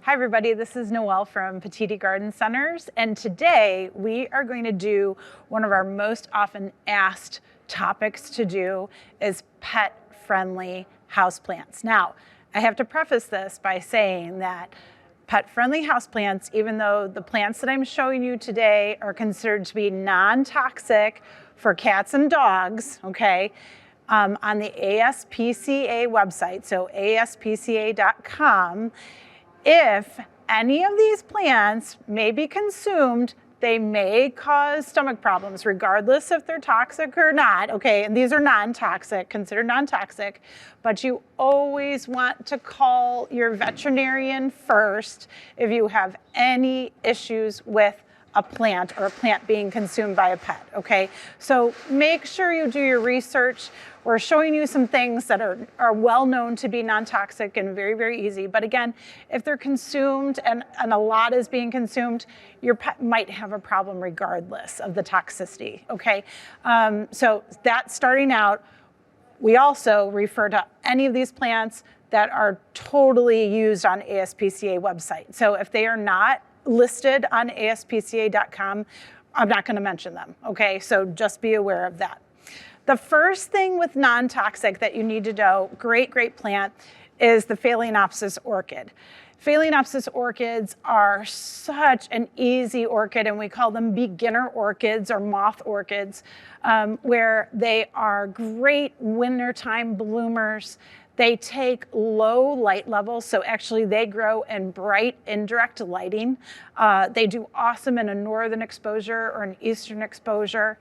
Hi everybody, this is Noelle from Petitti Garden Centers, and today we are going to do one of our most often asked topics to do is pet-friendly houseplants. Now, I have to preface this by saying that pet-friendly houseplants, even though the plants that I'm showing you today are considered to be non-toxic for cats and dogs, okay, on the ASPCA website, so ASPCA.com, if any of these plants may be consumed, they may cause stomach problems, regardless if they're toxic or not, okay? And these are non-toxic, considered non-toxic, but you always want to call your veterinarian first if you have any issues with a plant or a plant being consumed by a pet, okay? So make sure you do your research. We're showing you some things that are well known to be non-toxic and very, very easy. But again, if they're consumed and a lot is being consumed, your pet might have a problem regardless of the toxicity, okay? So that's starting out. We also refer to any of these plants that are totally used on ASPCA website. So if they are not listed on ASPCA.com, I'm not going to mention them, okay? So just be aware of that. The first thing with non-toxic that you need to know, great plant, is the Phalaenopsis orchid. Phalaenopsis orchids are such an easy orchid, and we call them beginner orchids or moth orchids, where they are great wintertime bloomers. They take low light levels, so actually they grow in bright indirect lighting. They do awesome in a northern exposure or an eastern exposure,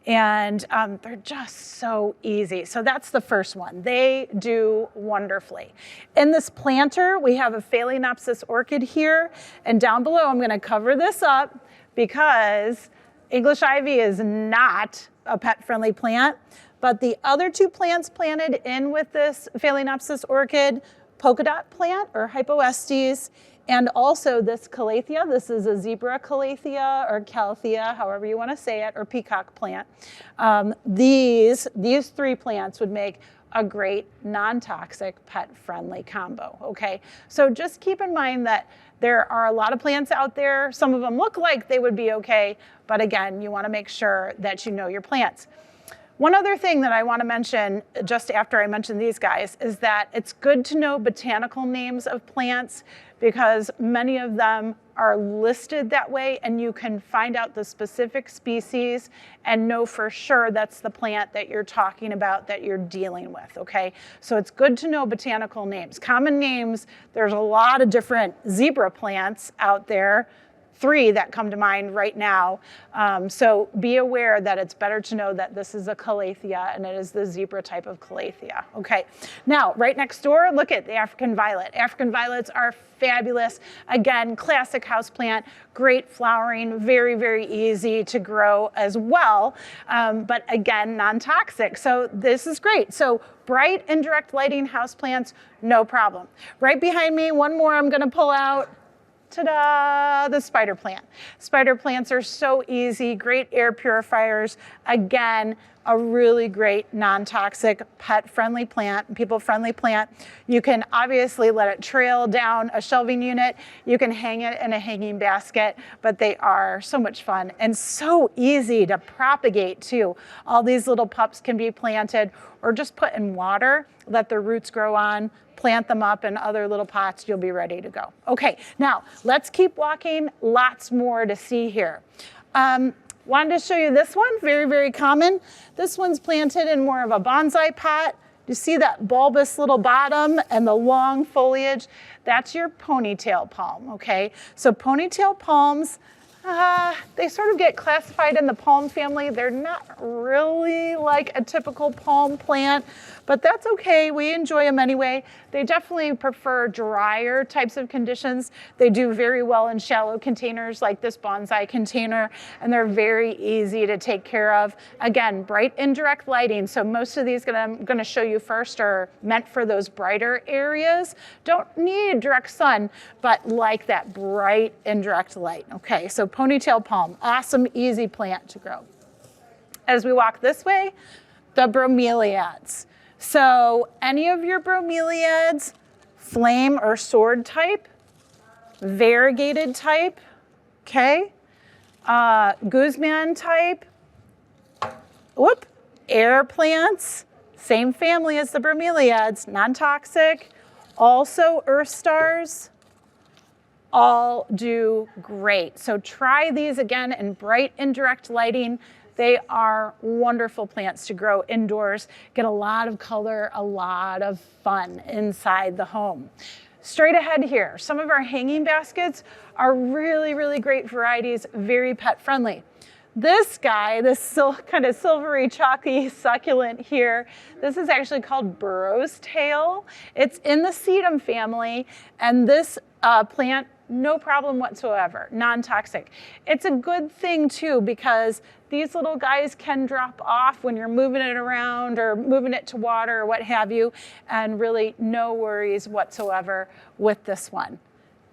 and they're just so easy. So that's the first one. They do wonderfully. In this planter, we have a Phalaenopsis orchid here, and down below I'm gonna cover this up because English ivy is not a pet-friendly plant. But the other two plants planted in with this Phalaenopsis orchid, polka dot plant or Hypoestes, and also this calathea. This is a zebra calathea or calathea, however you want to say it, or peacock plant. These three plants would make a great non-toxic pet-friendly combo, okay? So just keep in mind that there are a lot of plants out there. Some of them look like they would be okay, but again, you want to make sure that you know your plants. One other thing that I want to mention just after I mention these guys is that it's good to know botanical names of plants because many of them are listed that way, and you can find out the specific species and know for sure that's the plant that you're talking about that you're dealing with, okay? So it's good to know botanical names. Common names, there's a lot of different zebra plants out there, 3 that come to mind right now. So be aware that it's better to know that this is a calathea and it is the zebra type of calathea. Okay, now right next door, look at the African violet. African violets are fabulous. Again, classic houseplant, great flowering, very, very easy to grow as well. But again, non-toxic. So this is great. So bright indirect lighting houseplants, no problem. Right behind me, one more I'm gonna pull out. Ta-da, the spider plant. Spider plants are so easy, great air purifiers. Again, a really great non-toxic pet-friendly plant, people-friendly plant. You can obviously let it trail down a shelving unit. You can hang it in a hanging basket, but they are so much fun and so easy to propagate too. All these little pups can be planted or just put in water, let their roots grow on, plant them up in other little pots, you'll be ready to go. Okay, now let's keep walking, lots more to see here. Wanted to show you this one, very, very common. This one's planted in more of a bonsai pot. You see that bulbous little bottom and the long foliage? That's your ponytail palm, okay? So ponytail palms, they sort of get classified in the palm family. They're not really like a typical palm plant, but that's okay. We enjoy them anyway. They definitely prefer drier types of conditions. They do very well in shallow containers like this bonsai container, and they're very easy to take care of. Again, bright indirect lighting. So most of these I'm gonna show you first are meant for those brighter areas. Don't need direct sun, but like that bright indirect light. Okay, so ponytail palm, awesome, easy plant to grow. As we walk this way, the bromeliads. So any of your bromeliads, flame or sword type, variegated type, okay? Guzman type, air plants, same family as the bromeliads, non-toxic. Also earth stars, all do great. So try these again in bright indirect lighting. They are wonderful plants to grow indoors, get a lot of color, a lot of fun inside the home. Straight ahead here, some of our hanging baskets are really, really great varieties, very pet friendly. This guy, this kind of silvery chalky succulent here, this is actually called burro's tail. It's in the sedum family, and this plant, no problem whatsoever, non-toxic. It's a good thing too, because these little guys can drop off when you're moving it around or moving it to water or what have you, and really no worries whatsoever with this one.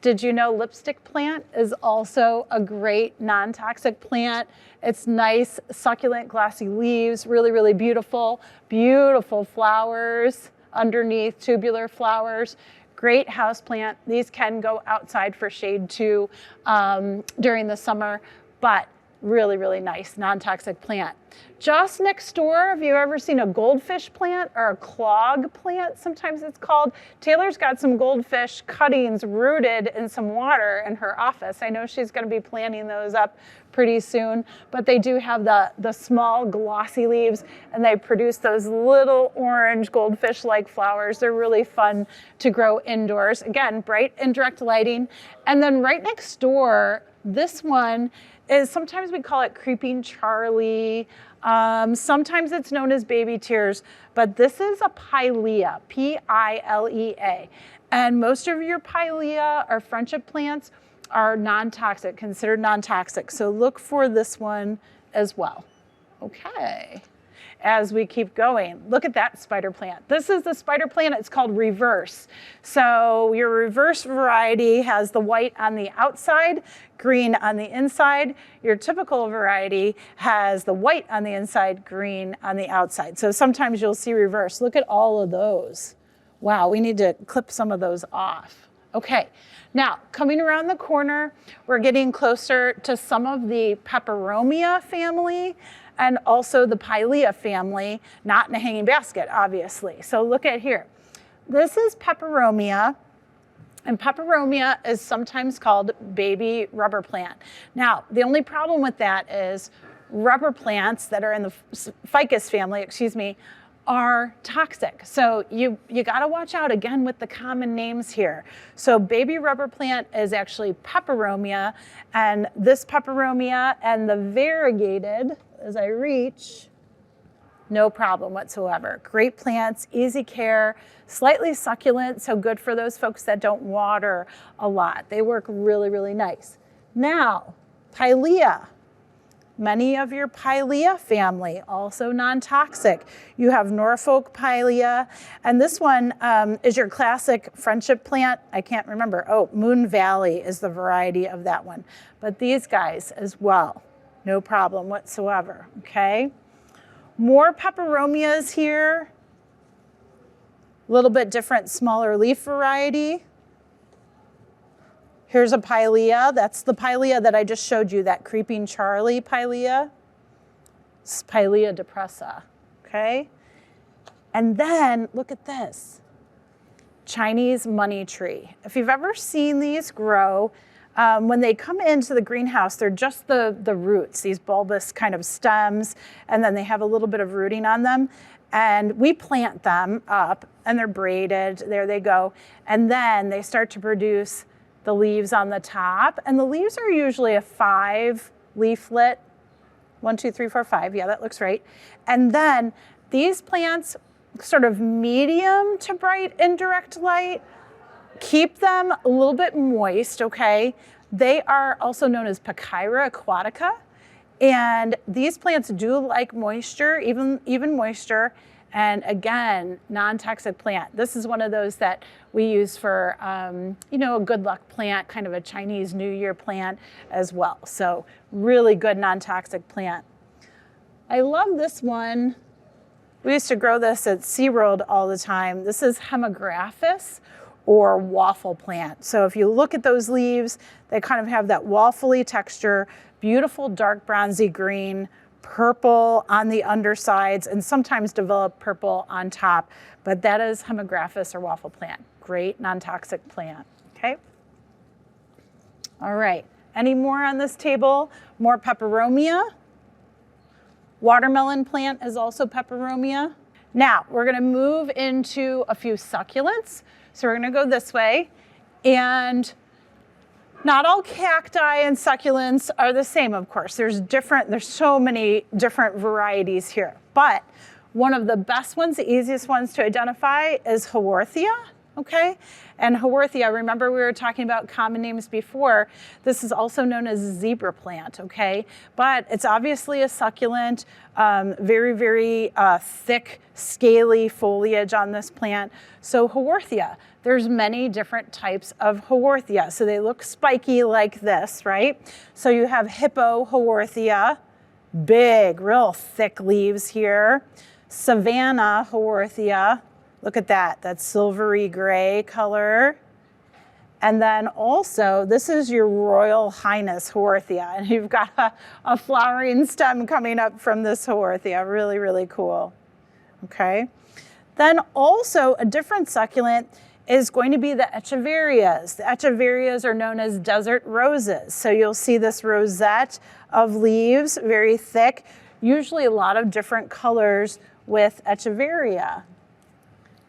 Did you know lipstick plant is also a great non-toxic plant? It's nice, succulent, glossy leaves, really, really beautiful, beautiful flowers underneath, tubular flowers. Great house plant. These can go outside for shade too during the summer, but really, really nice non-toxic plant. Just next door, have you ever seen a goldfish plant or a clog plant? Sometimes it's called. Taylor's got some goldfish cuttings rooted in some water in her office. I know she's going to be planting those up pretty soon, but they do have the small glossy leaves, and they produce those little orange goldfish-like flowers. They're really fun to grow indoors. Again, bright indirect lighting. And then right next door, this one is, sometimes we call it Creeping Charlie. Sometimes it's known as baby tears, but this is a Pilea, P-I-L-E-A. And most of your Pilea or friendship plants are non-toxic, considered non-toxic. So look for this one as well. Okay. As we keep going, look at that spider plant. This is the spider plant. It's called reverse. So your reverse variety has the white on the outside, green on the inside. Your typical variety has the white on the inside, green on the outside. So sometimes you'll see reverse. Look at all of those. Wow, we need to clip some of those off. Okay, now coming around the corner, we're getting closer to some of the Peperomia family and also the Pilea family, not in a hanging basket, obviously. So look at here. This is Peperomia, and Peperomia is sometimes called baby rubber plant. Now, the only problem with that is rubber plants that are in the ficus family, are toxic. So you gotta watch out again with the common names here. So baby rubber plant is actually Peperomia, and this Peperomia and the variegated, as I reach, no problem whatsoever. Great plants, easy care, slightly succulent, so good for those folks that don't water a lot. They work really, really nice. Now, Pilea. Many of your Pilea family, also non-toxic. You have Norfolk Pilea, and this one is your classic friendship plant. I can't remember. Oh, Moon Valley is the variety of that one. But these guys as well, no problem whatsoever, okay? More Peperomias here. A little bit different, smaller leaf variety. Here's a Pilea. That's the Pilea that I just showed you, that Creeping Charlie Pilea. It's Pilea depressa, okay? And then look at this, Chinese money tree. If you've ever seen these grow, when they come into the greenhouse, they're just the roots, these bulbous kind of stems, and then they have a little bit of rooting on them. And we plant them up, and they're braided, there they go. And then they start to produce the leaves on the top, and the leaves are usually a 5 leaflet. 1, 2, 3, 4, 5. Yeah, that looks right. And then these plants, sort of medium to bright indirect light, keep them a little bit moist, okay? They are also known as Pachyra aquatica, and these plants do like moisture, even moisture. And again, non-toxic plant. This is one of those that we use for, a good luck plant, kind of a Chinese New Year plant as well. So really good non-toxic plant. I love this one. We used to grow this at SeaWorld all the time. This is Hemagraphis, or waffle plant. So if you look at those leaves, they kind of have that waffly texture, beautiful dark bronzy green, purple on the undersides, and sometimes develop purple on top. But that is Hemographis or waffle plant. Great non-toxic plant, okay? All right, any more on this table? More peperomia. Watermelon plant is also peperomia. Now, we're gonna move into a few succulents. So we're gonna go this way, and not all cacti and succulents are the same, of course. There's so many different varieties here. But one of the best ones, the easiest ones to identify is Haworthia, okay? And Haworthia, remember we were talking about common names before. This is also known as zebra plant, okay? But it's obviously a succulent, very, very thick, scaly foliage on this plant. So Haworthia, there's many different types of Haworthia. So they look spiky like this, right? So you have Hippo Haworthia, big, real thick leaves here. Savannah Haworthia, look at that, that silvery gray color. And then also, this is your Royal Highness Haworthia, and you've got a flowering stem coming up from this Haworthia, really, really cool, okay? Then also, a different succulent is going to be the echeverias. The echeverias are known as desert roses. So you'll see this rosette of leaves, very thick, usually a lot of different colors with echeveria.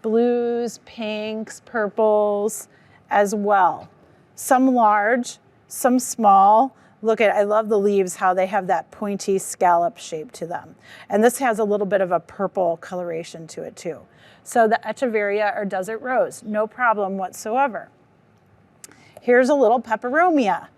Blues, pinks, purples as well. Some large, some small. Look at, I love the leaves, how they have that pointy scallop shape to them. And this has a little bit of a purple coloration to it too. So the echeveria or desert rose, no problem whatsoever. Here's a little peperomia.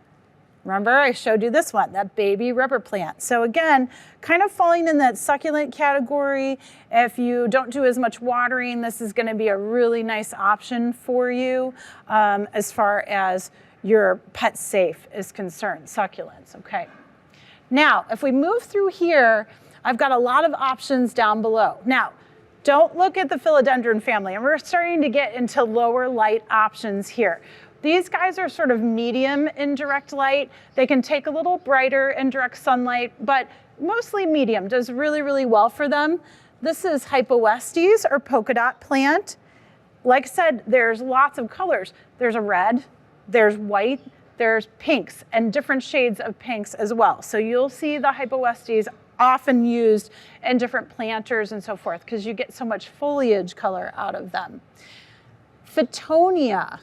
Remember, I showed you this one, that baby rubber plant. So again, kind of falling in that succulent category. If you don't do as much watering, this is gonna be a really nice option for you as far as your pet safe is concerned, succulents, okay. Now, if we move through here, I've got a lot of options down below. Now, don't look at the philodendron family, and we're starting to get into lower light options here. These guys are sort of medium in direct light. They can take a little brighter in direct sunlight, but mostly medium, does really, really well for them. This is Hypoestes or polka dot plant. Like I said, there's lots of colors. There's a red, there's white, there's pinks, and different shades of pinks as well. So you'll see the Hypoestes often used in different planters and so forth because you get so much foliage color out of them. Fittonia.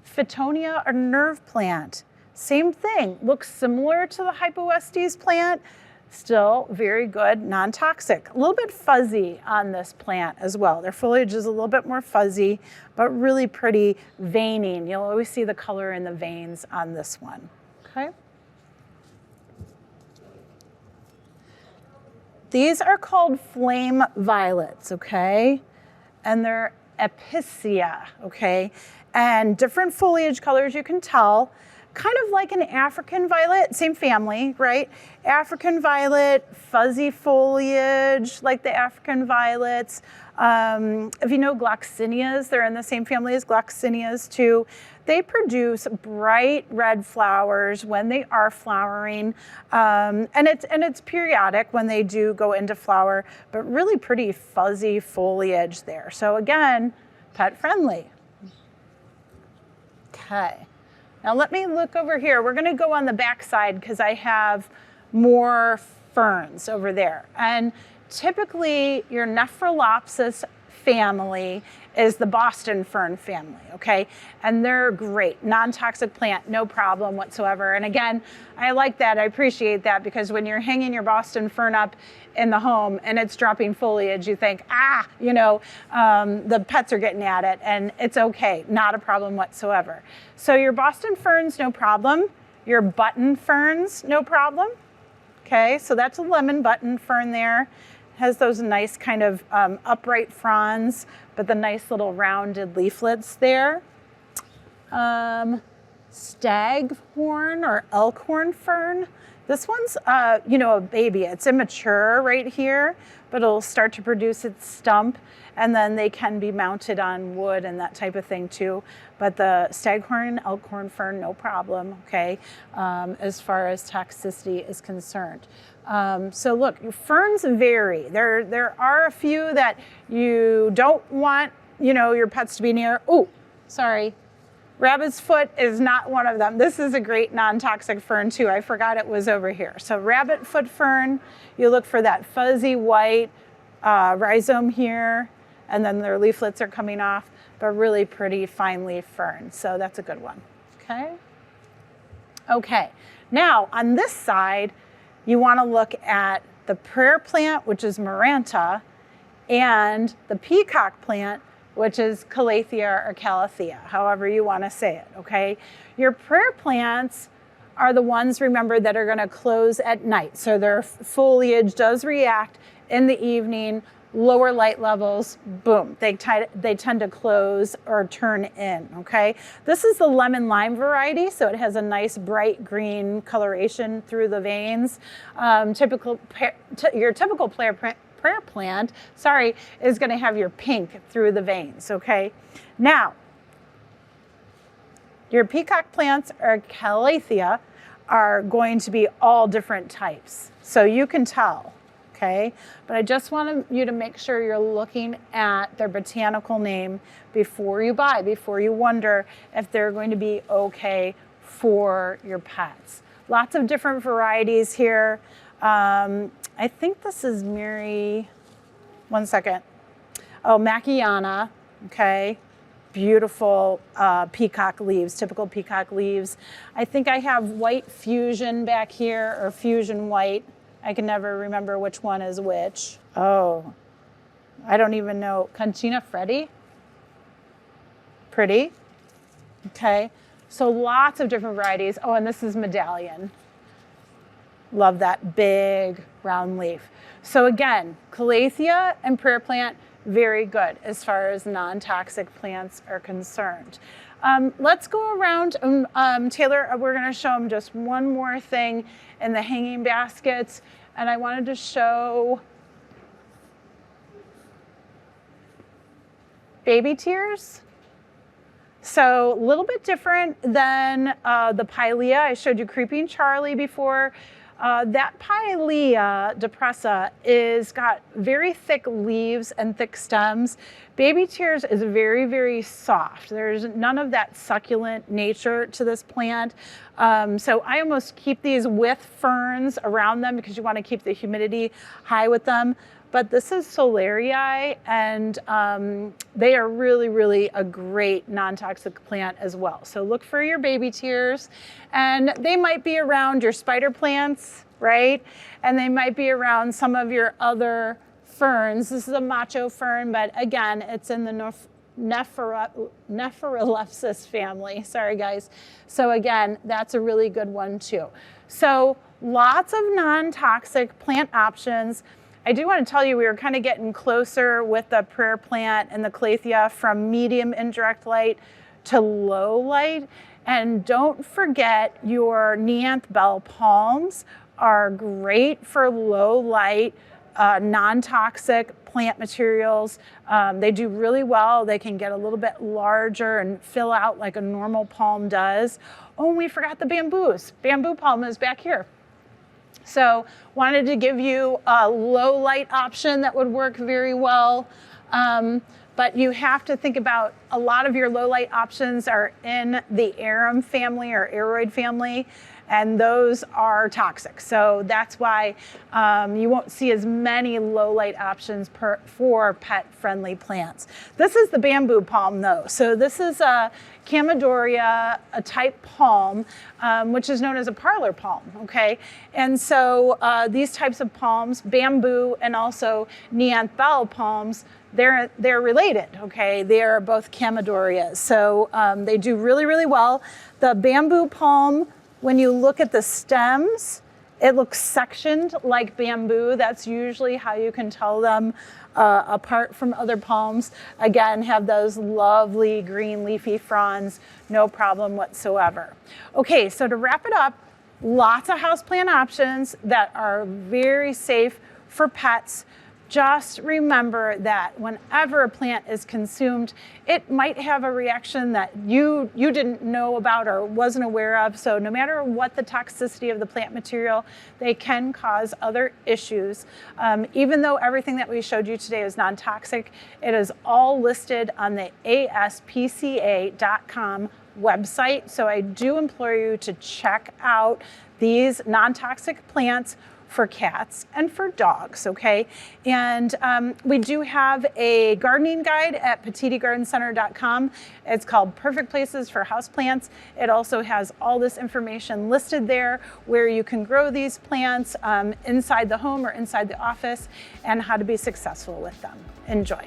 Fittonia or nerve plant. Same thing, looks similar to the Hypoestes plant, still very good, non-toxic. A little bit fuzzy on this plant as well. Their foliage is a little bit more fuzzy, but really pretty veining. You'll always see the color in the veins on this one, okay? These are called flame violets, okay? And they're ASPCA, okay? And different foliage colors you can tell, kind of like an African violet, same family, right? African violet, fuzzy foliage, like the African violets. If you know gloxinias, they're in the same family as gloxinias too. They produce bright red flowers when they are flowering, and it's periodic when they do go into flower, but really pretty fuzzy foliage there. So again, pet friendly. Okay, now let me look over here. We're gonna go on the back side because I have more ferns over there. And typically your Nephrolopsis family is the Boston fern family, okay? And they're great, non-toxic plant, no problem whatsoever. And again, I like that, I appreciate that, because when you're hanging your Boston fern up in the home and it's dropping foliage, you think, the pets are getting at it, and it's okay, not a problem whatsoever. So your Boston ferns, no problem. Your button ferns, no problem. Okay, so that's a lemon button fern there. Has those nice kind of upright fronds, but the nice little rounded leaflets there. Staghorn or elkhorn fern. This one's, you know, a baby. It's immature right here, but it'll start to produce its stump, and then they can be mounted on wood and that type of thing too. But the staghorn, elkhorn fern, no problem, okay, as far as toxicity is concerned. So look, ferns vary. There are a few that you don't want, you know, your pets to be near. Oh, sorry. Rabbit's foot is not one of them. This is a great non-toxic fern too. I forgot it was over here. So rabbit foot fern, you look for that fuzzy white rhizome here, and then their leaflets are coming off, but really pretty fine leaf fern. So that's a good one, okay? Okay, now on this side, you wanna look at the prayer plant, which is Neanthe, and the peacock plant, which is Calathea or Calathea, however you want to say it, okay? Your prayer plants are the ones, remember, that are going to close at night. So their foliage does react in the evening, lower light levels, boom, they tend to close or turn in, okay? This is the lemon lime variety, so it has a nice bright green coloration through the veins. Your typical prayer plant, is going to have your pink through the veins, okay? Now, your peacock plants or Calathea are going to be all different types, so you can tell, okay? But I just want you to make sure you're looking at their botanical name before you buy, before you wonder if they're going to be okay for your pets. Lots of different varieties here. I think this is Mary, one second. Oh, Makiana, okay. Beautiful peacock leaves, typical peacock leaves. I think I have white fusion back here, or fusion white. I can never remember which one is which. Oh, I don't even know. Conchina Freddy, pretty, okay. So lots of different varieties. Oh, and this is Medallion. Love that big round leaf. So again, Calathea and prayer plant, very good as far as non-toxic plants are concerned. Let's go around, Taylor, we're gonna show them just one more thing in the hanging baskets, and I wanted to show baby tears. So a little bit different than the Pilea. I showed you Creeping Charlie before. That Pilea depressa is got very thick leaves and thick stems. Baby tears is very, very soft. There's none of that succulent nature to this plant. So I almost keep these with ferns around them because you want to keep the humidity high with them. But this is Solarii, and they are really, really a great non-toxic plant as well. So look for your baby tears, and they might be around your spider plants, right? And they might be around some of your other ferns. This is a macho fern, but again, it's in the Nephrolopsis family. Sorry, guys. So again, that's a really good one too. So lots of non-toxic plant options. I do want to tell you we were kind of getting closer with the prayer plant and the Calathea from medium indirect light to low light. And don't forget your Neanthe Bella Palms are great for low light, non-toxic plant materials. They do really well. They can get a little bit larger and fill out like a normal palm does. Oh, and we forgot the bamboos. Bamboo palm is back here. So wanted to give you a low light option that would work very well. But you have to think about a lot of your low light options are in the arum family or aroid family, and those are toxic. So that's why you won't see as many low light options for pet friendly plants. This is the bamboo palm though. So this is a Chamaedorea, a type palm, which is known as a parlor palm, okay? And so these types of palms, bamboo and also Neanthe Bella palms, they're related, okay? They are both Chamaedoreas. So they do really, really well. The bamboo palm, when you look at the stems, it looks sectioned like bamboo. That's usually how you can tell them apart from other palms. Again, have those lovely green leafy fronds, no problem whatsoever. Okay, so to wrap it up, Lots of houseplant options that are very safe for pets. Just remember that whenever a plant is consumed, it might have a reaction that you didn't know about or wasn't aware of. So no matter what the toxicity of the plant material, they can cause other issues. Even though everything that we showed you today is non-toxic, it is all listed on the ASPCA.com website. So I do implore you to check out these non-toxic plants for cats and for dogs, okay? And we do have a gardening guide at PetittiGardenCenter.com. It's called Perfect Places for Houseplants. It also has all this information listed there where you can grow these plants inside the home or inside the office and how to be successful with them. Enjoy.